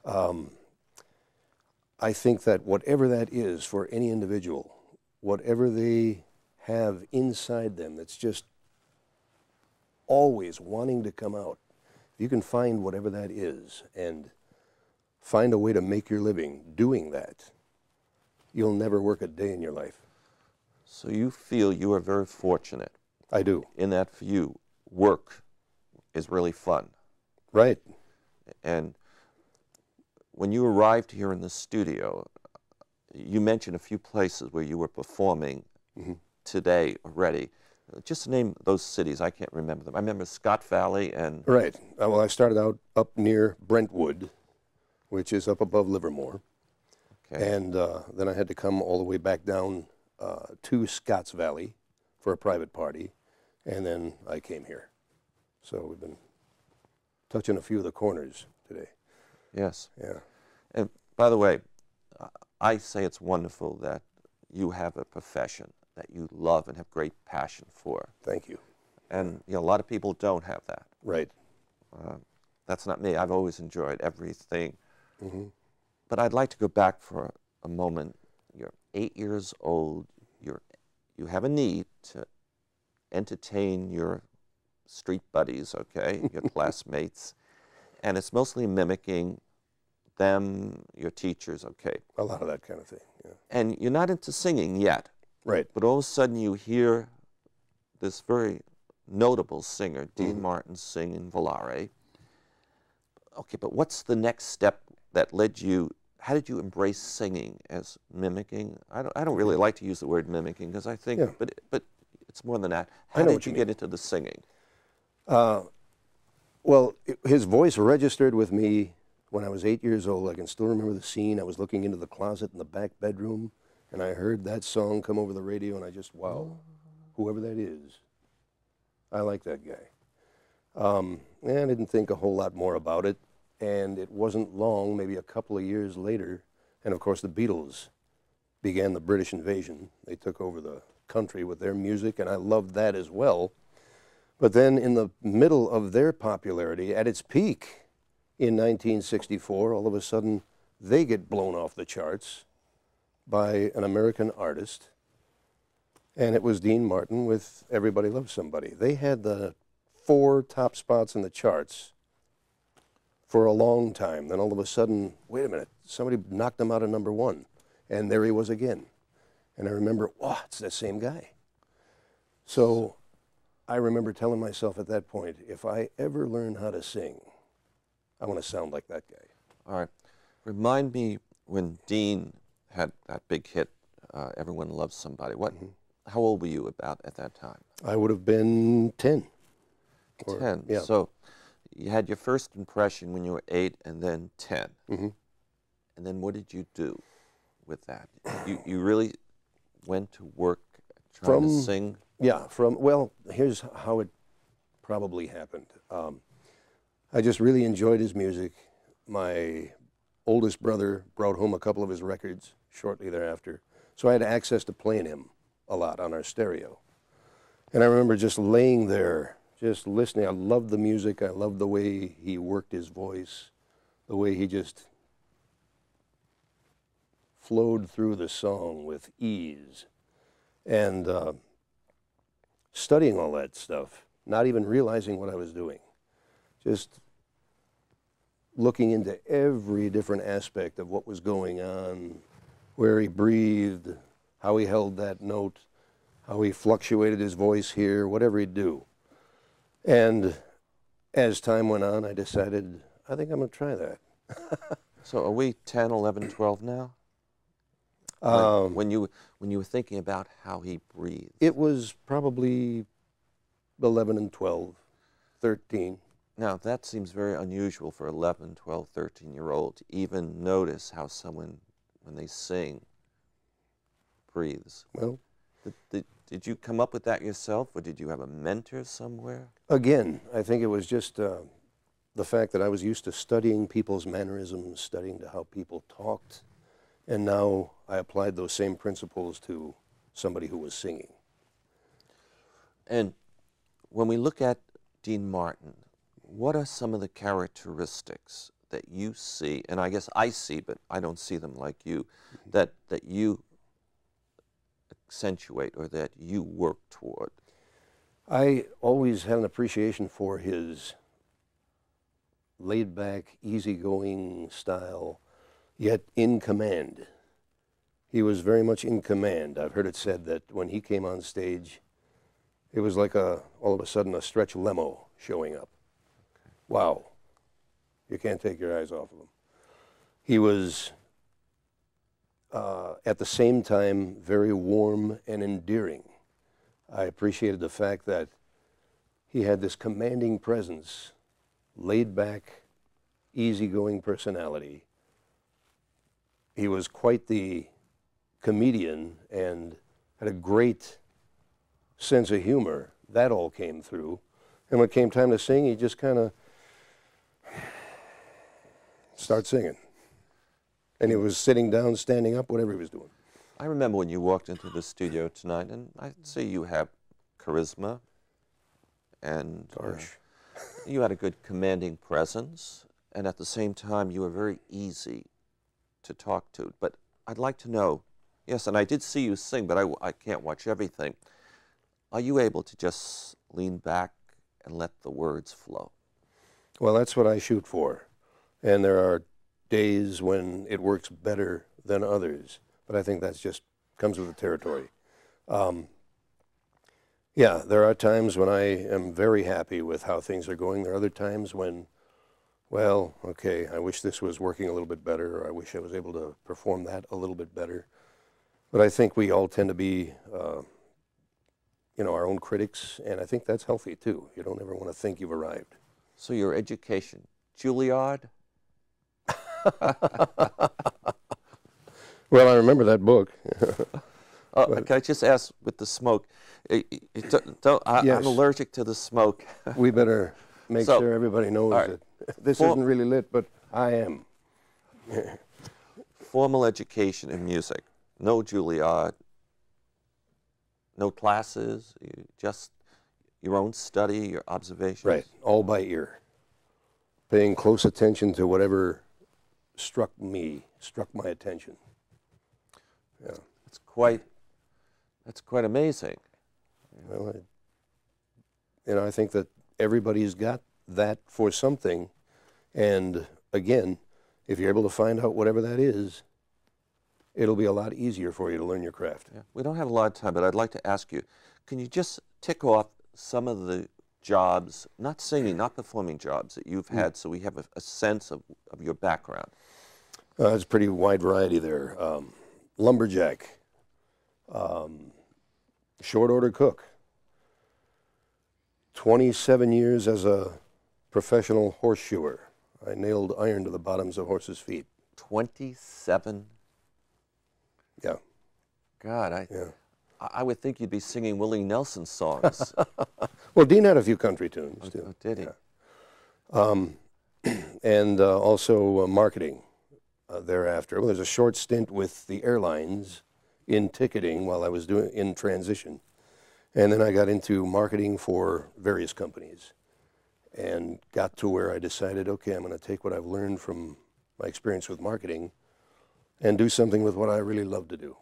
I think that whatever that is for any individual, whatever they have inside them that's just always wanting to come out, if you can find whatever that is and find a way to make your living doing that, you'll never work a day in your life. So you feel you are very fortunate. I do. In that for you, work is really fun. Right. And when you arrived here in the studio, you mentioned a few places where you were performing today already. Just name those cities. I can't remember them. I remember Scott Valley and... Right. Well, I started out up near Brentwood, which is up above Livermore. Okay. And then I had to come all the way back down to Scotts Valley for a private party, and then I came here. So we've been touching a few of the corners today. Yes. Yeah. And by the way, I say it's wonderful that you have a profession that you love and have great passion for. Thank you. And you know, a lot of people don't have that. Right. That's not me. I've always enjoyed everything. But I'd like to go back for a moment. You're 8 years old. You have a need to entertain your street buddies, okay, your classmates, and it's mostly mimicking them, your teachers, okay. A lot of that kind of thing, yeah. And you're not into singing yet. Right. But all of a sudden you hear this very notable singer, Dean Martin, sing in Volare. Okay, but what's the next step that led you, how did you embrace singing as mimicking? I don't really like to use the word mimicking because I think, but it's more than that. How did you get into the singing? Well, his voice registered with me when I was 8 years old. I can still remember the scene. I was looking into the closet in the back bedroom, and I heard that song come over the radio, and I just, wow, whoever that is, I like that guy. And I didn't think a whole lot more about it, and it wasn't long, maybe a couple of years later, and of course the Beatles began the British invasion. They took over the country with their music, and I loved that as well. But then in the middle of their popularity, at its peak in 1964, all of a sudden they get blown off the charts by an American artist, and it was Dean Martin with Everybody Loves Somebody. They had the 4 top spots in the charts for a long time. Then all of a sudden, wait a minute, somebody knocked them out of #1, and there he was again. And I remember, wow, it's that same guy. So I remember telling myself at that point, if I ever learn how to sing, I want to sound like that guy. All right. Remind me when Dean had that big hit, Everyone Loves Somebody. How old were you about at that time? I would have been 10. 10. Yeah. So you had your first impression when you were 8 and then 10. And then what did you do with that? You really went to work trying to sing? Yeah, well, here's how it probably happened. I just really enjoyed his music. My oldest brother brought home a couple of his records shortly thereafter, so I had access to playing him a lot on our stereo. And I remember just laying there, just listening. I loved the music. I loved the way he worked his voice, the way he just flowed through the song with ease. And studying all that stuff, not even realizing what I was doing, just looking into every different aspect of what was going on, where he breathed, how he held that note, how he fluctuated his voice here, whatever he'd do. And as time went on, I decided, I think I'm going to try that. So are we 10, 11, 12 now? When you were thinking about how he breathed? It was probably 11 and 12, 13. Now, that seems very unusual for 11, 12, 13-year-old to even notice how someone, when they sing, breathes. Well, did you come up with that yourself, or did you have a mentor somewhere? Again, I think it was just the fact that I was used to studying people's mannerisms, studying to how people talked, and now I applied those same principles to somebody who was singing. And when we look at Dean Martin, what are some of the characteristics that you see, and I guess I see, but I don't see them like you, that you accentuate or that you work toward? I always had an appreciation for his laid-back, easygoing style, yet in command. He was very much in command. I've heard it said that when he came on stage, it was like all of a sudden a Stretch limo showing up. Wow. You can't take your eyes off of him. He was, at the same time, very warm and endearing. I appreciated the fact that he had this commanding presence, laid-back, easygoing personality. He was quite the comedian and had a great sense of humor. That all came through. And when it came time to sing, he just kind of start singing. And he was sitting down, standing up, whatever he was doing. I remember when you walked into the studio tonight, and I'd say you have charisma, and you had a good commanding presence, and at the same time, you were very easy to talk to. But I'd like to know, yes, and I did see you sing, but I can't watch everything. Are you able to just lean back and let the words flow? Well, that's what I shoot for. And there are days when it works better than others. But I think that's just comes with the territory. Yeah, there are times when I am very happy with how things are going. There are other times when, well, okay, I wish this was working a little bit better, or I wish I was able to perform that a little bit better. But I think we all tend to be, our own critics, and I think that's healthy too. You don't ever want to think you've arrived. So your education, Juilliard? Well, I remember that book. Can I just ask, with the smoke, Yes. I'm allergic to the smoke. We better make sure everybody knows that this isn't really lit, but I am. Formal education in music, no Juilliard, no classes, just your own study, your observations? Right, all by ear. Paying close attention to whatever struck my attention. Yeah. That's quite amazing. Well, I think that everybody's got that for something, and again, if you're able to find out whatever that is, it'll be a lot easier for you to learn your craft. Yeah. We don't have a lot of time, but I'd like to ask you, can you just tick off some of the jobs, not singing, not performing jobs that you've had, so we have a sense of your background? It's a pretty wide variety there. Lumberjack, short order cook, 27 years as a professional horseshoer. I nailed iron to the bottoms of horses' feet. 27? Yeah. God, I would think you'd be singing Willie Nelson songs. Well, Dean had a few country tunes, too. Oh, did he? Yeah. And also marketing thereafter. Well, there's a short stint with the airlines in ticketing while I was in transition. And then I got into marketing for various companies and got to where I decided, okay, I'm going to take what I've learned from my experience with marketing and do something with what I really love to do.